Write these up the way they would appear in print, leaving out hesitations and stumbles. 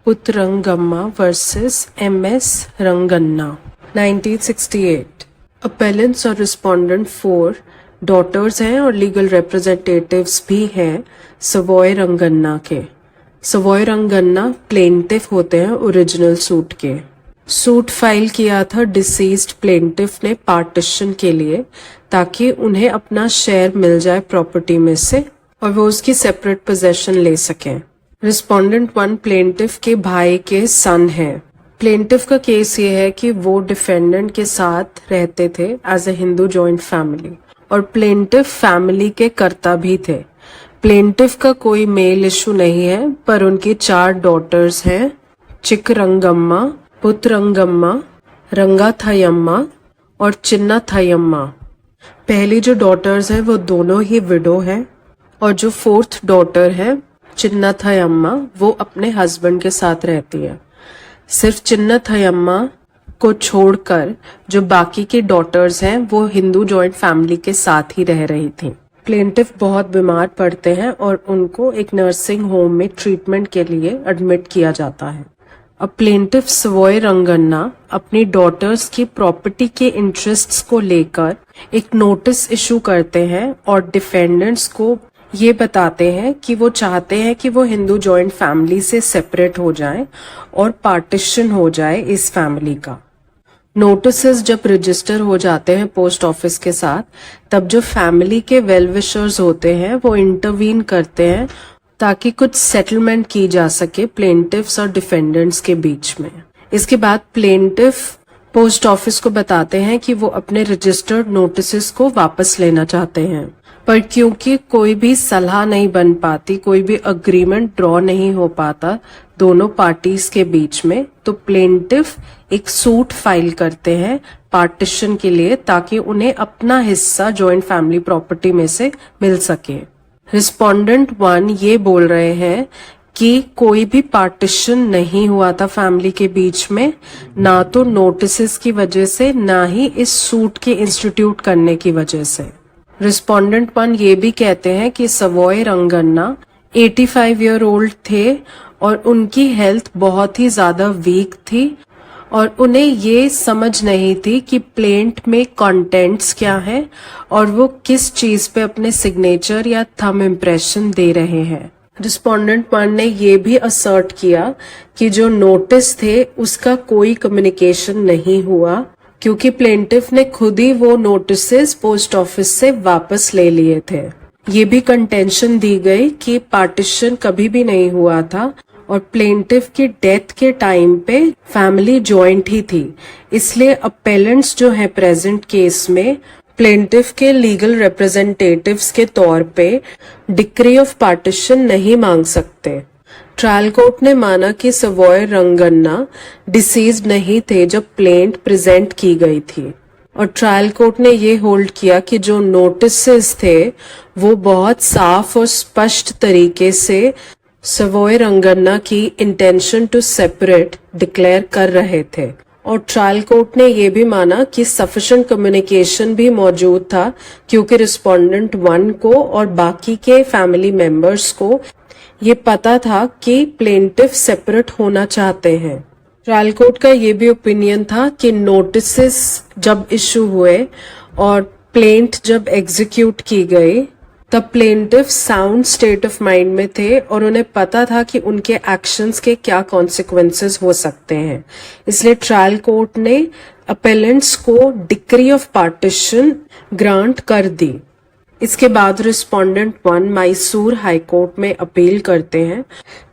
Putrangamma versus MS Ranganna, 1968। Appellants और respondent 4 daughters हैं और legal representatives भी हैं सवॉय रंगन्ना के। सवॉय रंगन्ना plaintiff होते हैं ओरिजिनल सूट के। सूट फाइल किया था डिसीज्ड प्लेंटिफ ने पार्टीशन के लिए, ताकि उन्हें अपना शेयर मिल जाए प्रॉपर्टी में से और वो उसकी सेपरेट पोजेशन ले सकें। रिस्पोंडेंट 1 प्लेंटिफ के भाई के सन है। प्लेंटिफ का केस ये है कि वो डिफेंडेंट के साथ रहते थे as a Hindu joint family और प्लेंटिफ फैमिली के कर्ता भी थे। प्लेंटिफ का कोई मेल इशू नहीं है, पर उनकी 4 डॉटर्स हैं, चिकरंगम्मा, पुत्रंगम्मा, रंगाथयम्मा और चिन्नाथयम्मा। पहली जो डॉटर्स हैं वो दोनों ही विडो हैं और जो 4th डॉटर है चिन्नाथयम्मा वो अपने हस्बैंड के साथ रहती है। सिर्फ चिन्नाथयम्मा को छोड़कर जो बाकी की डॉटर्स हैं वो हिंदू जॉइंट फैमिली के साथ ही रह रही थी। प्लेंटिफ बहुत बीमार पड़ते हैं और उनको एक नर्सिंग होम में ट्रीटमेंट के लिए एडमिट किया जाता है। अब प्लेंटिफ सवॉय रंगन्ना अपनी डॉटर्स की प्रॉपर्टी के इंटरेस्ट्स को लेकर एक नोटिस इशू करते हैं और डिफेंडेंट्स को ये बताते हैं कि वो चाहते हैं कि वो हिंदू जॉइंट फैमिली से सेपरेट हो जाएं और पार्टीशन हो जाए इस फैमिली का। नोटिसेस जब रजिस्टर हो जाते हैं पोस्ट ऑफिस के साथ, तब जो फैमिली के वेल विशर्स होते हैं वो इंटरवीन करते हैं ताकि कुछ सेटलमेंट की जा सके प्लेंटिफ्स और डिफेंडेंट्स के बीच में। इसके बाद प्लेंटिफ पोस्ट ऑफिस को बताते हैं कि वो अपने रजिस्टर्ड नोटिसेस को वापस लेना चाहते हैं, पर क्योंकि कोई भी सलाह नहीं बन पाती, कोई भी अग्रीमेंट ड्रॉ नहीं हो पाता दोनों पार्टीज के बीच में, तो प्लेंटिफ एक सूट फाइल करते हैं पार्टीशन के लिए ताकि उन्हें अपना हिस्सा जॉइंट फैमिली प्रॉपर्टी में से मिल सके। रिस्पोंडेंट 1 ये बोल रहे हैं कि कोई भी पार्टीशन नहीं हुआ था फैमिली के बीच में, ना तो नोटिसेस की वजह से ना ही इस सूट के इंस्टीट्यूट करने की वजह से। रिस्पोंडेंट 1 ये भी कहते हैं कि सवॉय रंगन्ना 85 ईयर ओल्ड थे और उनकी हेल्थ बहुत ही ज्यादा वीक थी और उन्हें ये समझ नहीं थी कि प्लेंट में कंटेंट्स क्या हैं और वो किस चीज पे अपने सिग्नेचर या थंब इम्प्रेशन दे रहे हैं। रिस्पोंडेंट 1 ने ये भी असर्ट किया कि जो नोटिस थे उसका कोई कम्युनिकेशन नहीं हुआ, क्योंकि प्लेंटिफ ने खुद ही वो नोटिसेस पोस्ट ऑफिस से वापस ले लिए थे। ये भी कंटेंशन दी गई कि पार्टीशन कभी भी नहीं हुआ था और प्लेंटिफ की डेथ के टाइम पे फैमिली जॉइंट ही थी, इसलिए अपेलेंट्स जो है प्रेजेंट केस में प्लेंटिफ के लीगल रिप्रेजेंटेटिव्स के तौर पे डिक्री ऑफ पार्टीशन नहीं मांग सकते। ट्रायल कोर्ट ने माना कि सवॉय रंगन्ना डिसीज्ड नहीं थे जब प्लेंट प्रेजेंट की गई थी और ट्रायल कोर्ट ने ये होल्ड किया कि जो नोटिसेस थे वो बहुत साफ और स्पष्ट तरीके से सवॉय रंगन्ना की इंटेंशन टू सेपरेट डिक्लेयर कर रहे थे और ट्रायल कोर्ट ने ये भी माना कि सफिशिएंट कम्युनिकेशन भी मौजूद था, क्योंकि रिस्पोंडेंट 1 को और बाकी के फैमिली मेंबर्स को ये पता था कि प्लेंटिफ सेपरेट होना चाहते हैं। ट्रायल कोर्ट का ये भी ओपिनियन था कि नोटिसेस जब इशू हुए और प्लेंट जब एग्जीक्यूट की गई, तब plaintiff sound state of mind में थे और उन्हें पता था कि उनके एक्शंस के क्या कॉन्सिक्वेंसेस हो सकते हैं। इसलिए ट्रायल कोर्ट ने अपेलेंट्स को डिक्री ऑफ पार्टीशन ग्रांट कर दी। इसके बाद रिस्पोंडेंट 1 मैसूर हाई कोर्ट में अपील करते हैं,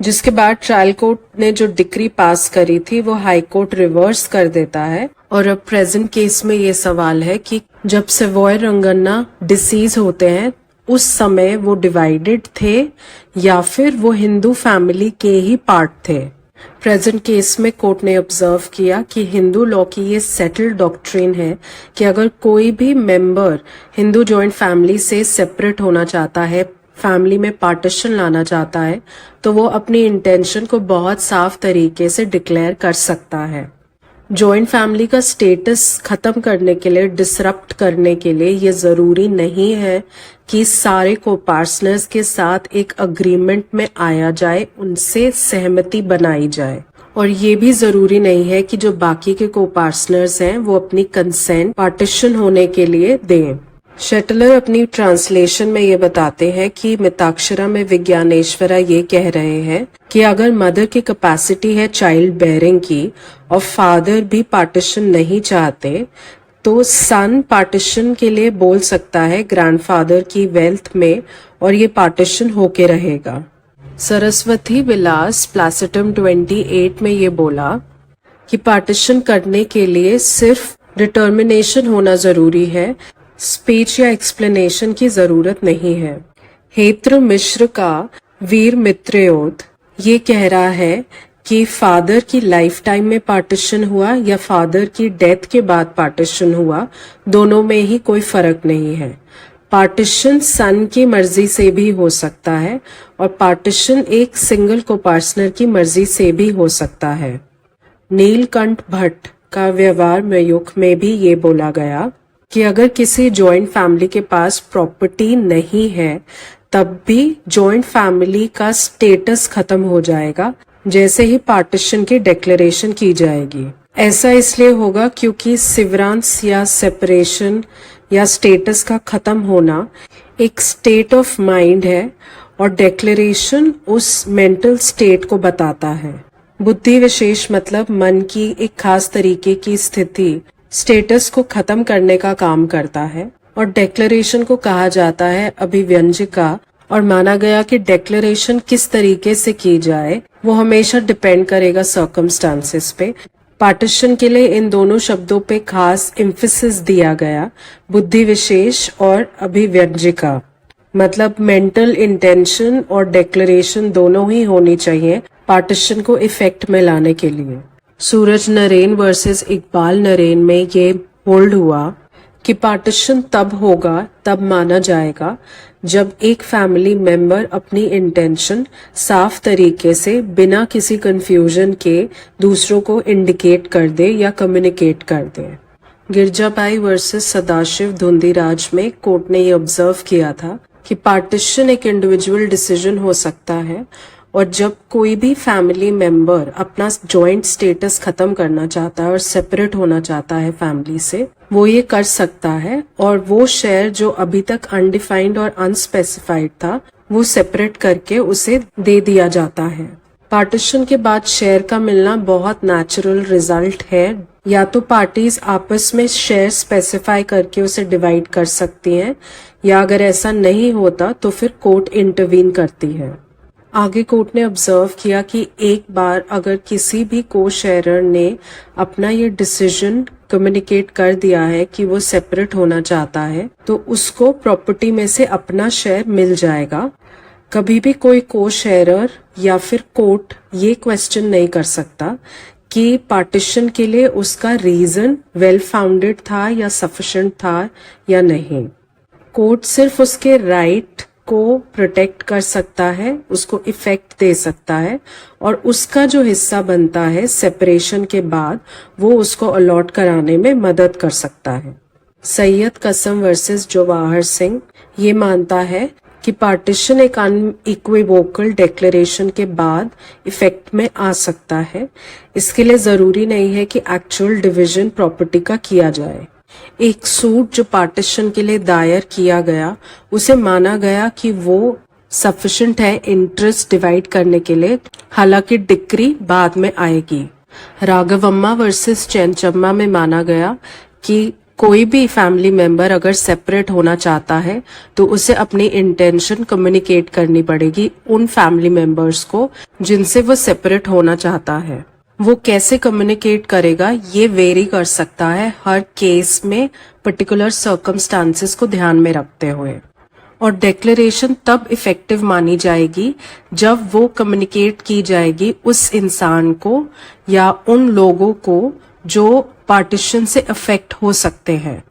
जिसके बाद ट्रायल कोर्ट ने जो डिक्री पास करी थी वो हाई कोर्ट रिवर्स कर देता है। और अब प्रेजेंट केस में ये सवाल है कि जब सवॉय रंगन्ना डिसीज होते हैं उस समय वो डिवाइडेड थे या फिर वो हिंदू फैमिली के ही पार्ट थे। प्रेजेंट केस में कोर्ट ने ऑब्जर्व किया कि हिंदू लॉ की ये सेटल्ड डॉक्ट्रिन है कि अगर कोई भी मेंबर हिंदू जॉइंट फैमिली से सेपरेट होना चाहता है, फैमिली में पार्टीशन लाना चाहता है, तो वो अपनी इंटेंशन को बहुत साफ तरीके से डिक्लेयर कर सकता है। जॉइंट फैमिली का स्टेटस खत्म करने के लिए, डिसरप्ट करने के लिए ये जरूरी नहीं है कि सारे को पार्टनर्स के साथ एक अग्रीमेंट में आया जाए, उनसे सहमति बनाई जाए। और ये भी जरूरी नहीं है कि जो बाकी के को पार्टनर्स हैं वो अपनी कंसेंट पार्टीशन होने के लिए दें। शटलर अपनी ट्रांसलेशन में ये बताते हैं कि मिताक्षरा में विज्ञानेश्वरा ये कह रहे हैं कि अगर मदर की कैपेसिटी है चाइल्ड बेयरिंग की और फादर भी पार्टीशन नहीं चाहते, तो सन पार्टीशन के लिए बोल सकता है ग्रैंडफादर की वेल्थ में, और ये पार्टीशन होके रहेगा। सरस्वती विलास प्लासिटम 28 में ये बोला कि पार्टीशन करने के लिए सिर्फ डिटर्मिनेशन होना जरूरी है, स्पीच या एक्सप्लेनेशन की जरूरत नहीं है। हेत्र मिश्र का वीर मित्रयोध ये कह रहा है कि फादर की लाइफ टाइम में पार्टीशन हुआ या फादर की डेथ के बाद पार्टीशन हुआ, दोनों में ही कोई फर्क नहीं है। पार्टीशन सन की मर्जी से भी हो सकता है और पार्टीशन एक सिंगल को पार्टनर की मर्जी से भी हो सकता है। नीलकंठ भट्ट का व्यवहार मयूख में भी ये बोला गया कि अगर किसी जॉइंट फैमिली के पास प्रॉपर्टी नहीं है, तब भी जॉइंट फैमिली का स्टेटस खत्म हो जाएगा जैसे ही पार्टीशन की डिक्लेरेशन की जाएगी। ऐसा इसलिए होगा क्योंकि सिवरांस या सेपरेशन या स्टेटस का खत्म होना एक स्टेट ऑफ माइंड है और डिक्लेरेशन उस मेंटल स्टेट को बताता है। बुद्धि विशेष मतलब मन की एक खास तरीके की स्थिति स्टेटस को खत्म करने का काम करता है, और डिक्लेरेशन को कहा जाता है अभिव्यंजिका, और माना गया कि डिक्लेरेशन किस तरीके से की जाए वो हमेशा डिपेंड करेगा सर्कमस्टांसेस पे। पार्टीशन के लिए इन दोनों शब्दों पे खास एम्फेसिस दिया गया, बुद्धि विशेष और अभिव्यंजिका, मतलब मेंटल इंटेंशन और डिक्लेरेशन दोनों ही होनी चाहिए पार्टीशन को इफेक्ट में लाने के लिए। सूरज नरेन वर्सेस इकबाल नरेन में ये होल्ड हुआ कि पार्टीशन तब होगा, तब माना जाएगा जब एक फैमिली मेंबर अपनी इंटेंशन साफ तरीके से बिना किसी कंफ्यूजन के दूसरों को इंडिकेट कर दे या कम्युनिकेट कर दे। गिरजाबाई वर्सेस सदाशिव धुंधीराज में कोर्ट ने ये ऑब्जर्व किया था कि पार्टीशन एक इंडिविजुअल डिसीजन हो सकता है, और जब कोई भी फैमिली मेंबर अपना जॉइंट स्टेटस खत्म करना चाहता है और सेपरेट होना चाहता है फैमिली से, वो ये कर सकता है, और वो शेयर जो अभी तक अनडिफाइंड और अनस्पेसिफाइड था वो सेपरेट करके उसे दे दिया जाता है। पार्टीशन के बाद शेयर का मिलना बहुत नेचुरल रिजल्ट है। या तो पार्टीज आपस में शेयर स्पेसिफाई करके उसे डिवाइड कर सकती हैं, या अगर ऐसा नहीं होता तो फिर कोर्ट इंटरवीन करती है। आगे कोर्ट ने ऑब्जर्व किया कि एक बार अगर किसी भी को शेयरर ने अपना ये डिसीजन कम्युनिकेट कर दिया है कि वो सेपरेट होना चाहता है, तो उसको प्रॉपर्टी में से अपना शेयर मिल जाएगा। कभी भी कोई को शेयरर या फिर कोर्ट ये क्वेश्चन नहीं कर सकता कि पार्टीशन के लिए उसका रीजन वेल फाउंडेड था या सफिशिएंट था या नहीं। कोर्ट सिर्फ उसके राइट को प्रोटेक्ट कर सकता है, उसको इफेक्ट दे सकता है, और उसका जो हिस्सा बनता है सेपरेशन के बाद वो उसको अलॉट कराने में मदद कर सकता है। सैयद कसम वर्सेस जवाहर सिंह ये मानता है कि पार्टीशन एक अनइक्विवोकल डिक्लेरेशन के बाद इफेक्ट में आ सकता है। इसके लिए जरूरी नहीं है कि एक्चुअल डिवीजन प्रॉपर्टी का किया जाए। एक सूट जो पार्टीशन के लिए दायर किया गया, उसे माना गया कि वो सफिशिएंट है इंटरेस्ट डिवाइड करने के लिए, हालांकि डिक्री बाद में आएगी। राघवम्मा वर्सेस चैनचम्मा में माना गया कि कोई भी फैमिली मेंबर अगर सेपरेट होना चाहता है तो उसे अपनी इंटेंशन कम्युनिकेट करनी पड़ेगी उन फैमिली मेंबर्स को जिनसे वो सेपरेट होना चाहता है। वो कैसे कम्युनिकेट करेगा ये वेरी कर सकता है हर केस में, पर्टिकुलर सर्कमस्टांसेस को ध्यान में रखते हुए। और डिक्लेरेशन तब इफेक्टिव मानी जाएगी जब वो कम्युनिकेट की जाएगी उस इंसान को या उन लोगों को जो पार्टीशन से अफेक्ट हो सकते हैं।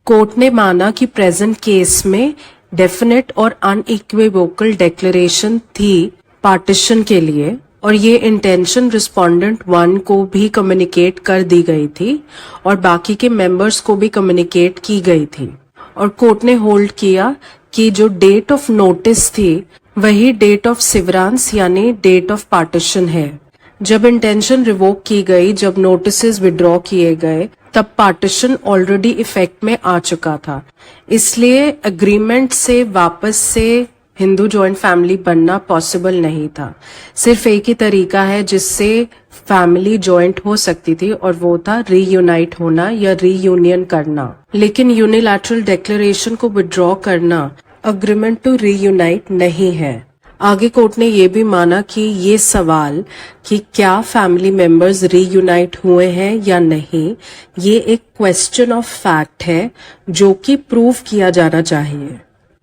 कोर्ट ने माना कि प्रेजेंट केस में डेफिनेट और अनइक्विवोकल डिक्लेरेशन थी पार्टीशन के लिए, और ये इंटेंशन रिस्पोंडेंट 1 को भी कम्युनिकेट कर दी गई थी और बाकी के मेंबर्स को भी कम्युनिकेट की गई थी। और कोर्ट ने होल्ड किया कि जो डेट ऑफ नोटिस थी वही डेट ऑफ सिवरांस यानी डेट ऑफ पार्टीशन है। जब इंटेंशन रिवोक की गई, जब नोटिसेस विड्रॉ किए गए, तब पार्टीशन ऑलरेडी इफेक्ट में आ चुका था। इसलिए एग्रीमेंट से वापस से हिंदू जॉइंट फैमिली बनना पॉसिबल नहीं था। सिर्फ एक ही तरीका है जिससे फैमिली जॉइंट हो सकती थी और वो था रीयूनाइट होना या रीयूनियन करना। लेकिन यूनिलैटरल डिक्लेरेशन को विड्रॉ करना अग्रीमेंट टू रीयूनाइट नहीं है। आगे कोर्ट ने ये भी माना कि ये सवाल कि क्या फैमिली मेंबर्स रीयूनाइट हुए हैं या नहीं, ये एक क्वेश्चन ऑफ फैक्ट है जो कि प्रूव किया जाना चाहिए।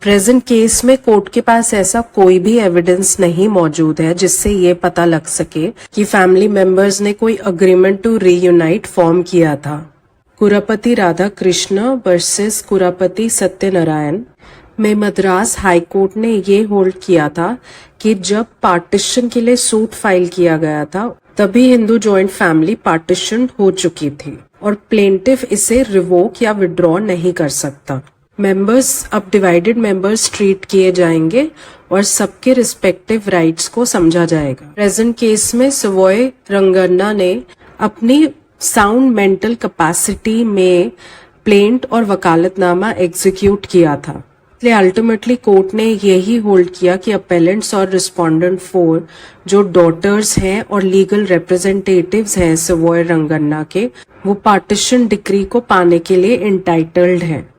प्रेजेंट केस में कोर्ट के पास ऐसा कोई भी एविडेंस नहीं मौजूद है जिससे ये पता लग सके कि फैमिली मेंबर्स ने कोई अग्रीमेंट टू रीयूनाइट फॉर्म किया था। कुरापति राधा कृष्ण वर्सेस कुरापति सत्यनारायण में मद्रास हाई कोर्ट ने ये होल्ड किया था कि जब पार्टीशन के लिए सूट फाइल किया गया था तभी हिंदू जॉइंट फैमिली पार्टीशन हो चुकी थी और प्लेंटिफ इसे रिवोक या विड्रॉ नहीं कर सकता। मेंबर्स अब डिवाइडेड मेंबर्स ट्रीट किए जाएंगे और सबके रिस्पेक्टिव राइट्स को समझा जाएगा। प्रेजेंट केस में सवॉय रंगन्ना ने अपनी साउंड मेंटल कैपेसिटी में प्लेंट और वकालतनामा एग्जीक्यूट किया था। इसलिए अल्टीमेटली कोर्ट ने यही होल्ड किया कि अपेलेंट्स और रिस्पोंडेंट 4 जो डॉटर्स हैं और लीगल रिप्रेजेंटेटिव्स हैं सवॉय रंगन्ना के, वो पार्टीशन डिक्री को पाने के लिए इंटाइटल्ड हैं।